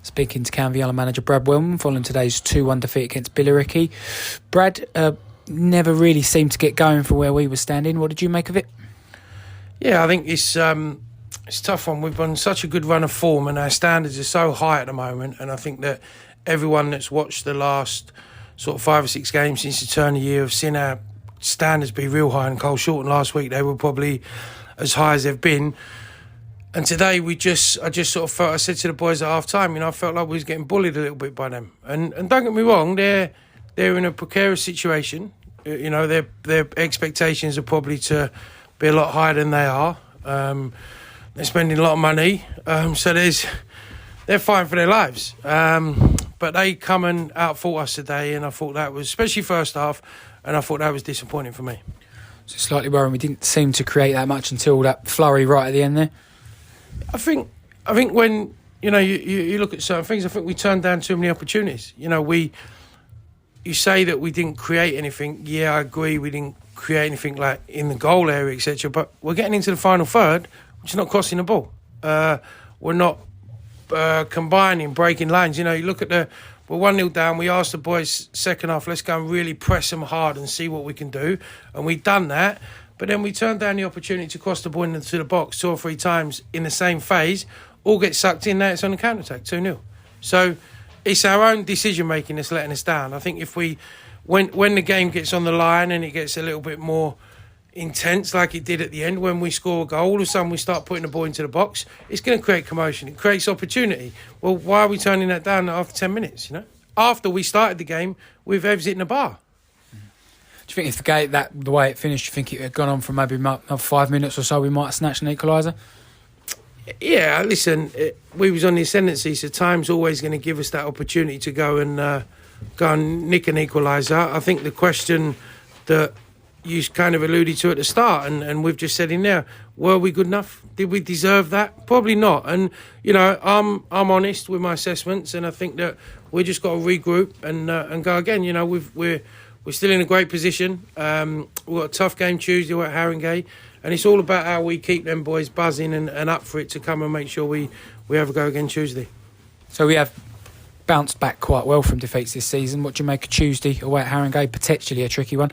Speaking to Canvey Yellow manager Brad Wellmen following today's 2-1 defeat against Billericay. Brad, never really seemed to get going for where we were standing. What did you make of it? Yeah, I think it's a tough one. We've on such a good run of form and our standards are so high at the moment, and I think that everyone that's watched the last sort of 5 or 6 games since the turn of the year have seen our standards be real high. And Cole Shorten last week, they were probably as high as they've been. And today I just sort of felt, I said to the boys at half time, I felt like we was getting bullied a little bit by them. And don't get me wrong, they're in a precarious situation. Their expectations are probably to be a lot higher than they are. They're spending a lot of money, so they're fighting for their lives. But they come and outfought us today, and I thought that was, especially first half, and I thought that was disappointing for me. So slightly worrying we didn't seem to create that much until that flurry right at the end there. I think when you look at certain things, I think we turned down too many opportunities. You say that we didn't create anything. Yeah, I agree. We didn't create anything like in the goal area, etc. But we're getting into the final third, which is not crossing the ball. We're not combining, breaking lines. You look at we're 1-0 down. We asked the boys second half, let's go and really press them hard and see what we can do, and we've done that. But then we turned down the opportunity to cross the ball into the box 2 or 3 times in the same phase. All get sucked in. Now it's on the counter-attack, 2-0. So it's our own decision-making that's letting us down. I think if when the game gets on the line and it gets a little bit more intense like it did at the end, when we score a goal, all of a sudden we start putting the ball into the box, it's going to create commotion. It creates opportunity. Well, why are we turning that down after 10 minutes, After we started the game with Evs hitting the bar. Do you think if the way it finished, do you think it had gone on for maybe another 5 minutes or so, we might have snatched an equaliser? Yeah, listen, we was on the ascendancy, so time's always going to give us that opportunity to go and nick an equaliser. I think the question that you kind of alluded to at the start, and we've just said in there, were we good enough? Did we deserve that? Probably not. And I'm honest with my assessments, and I think that we just got to regroup and go again. We're still in a great position. We've got a tough game Tuesday at Haringey, and it's all about how we keep them boys buzzing and up for it to come and make sure we have a go again Tuesday. So we have bounced back quite well from defeats this season. What do you make of Tuesday away at Haringey? Potentially a tricky one.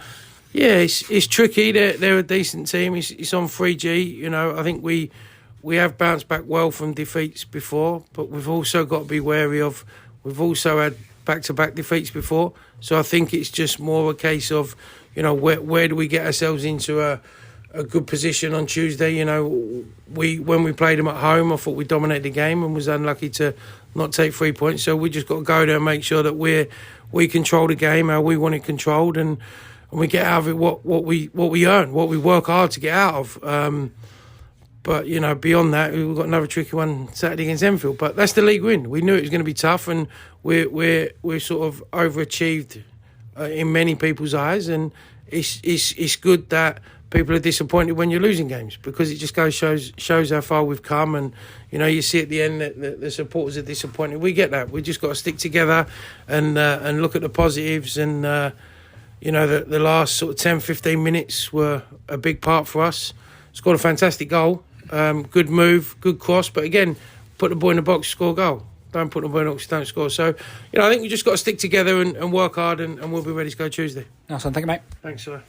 Yeah, it's tricky. They're a decent team. It's on 3G. I think we have bounced back well from defeats before, but we've also got to be wary of. We've also had back-to-back defeats before, so I think it's just more a case of where do we get ourselves into a good position on Tuesday. When we played them at home, I thought we dominated the game and was unlucky to not take 3 points. So we just got to go there and make sure that we control the game how we want it controlled, and we get out of it what we earn, what we work hard to get out of. But beyond that, we've got another tricky one Saturday against Enfield. But that's the league win. We knew it was going to be tough, and we're sort of overachieved in many people's eyes. And it's good that people are disappointed when you're losing games, because it just shows how far we've come. And you see at the end that the supporters are disappointed. We get that. We just got to stick together and look at the positives. And the last sort of 10-15 minutes were a big part for us. Scored a fantastic goal. Good move, good cross, but again, put the ball in the box, score a goal. Don't put the ball in the box, don't score. So, I think we just got to stick together and work hard, and we'll be ready to go Tuesday. Nice one, thank you, mate. Thanks, sir.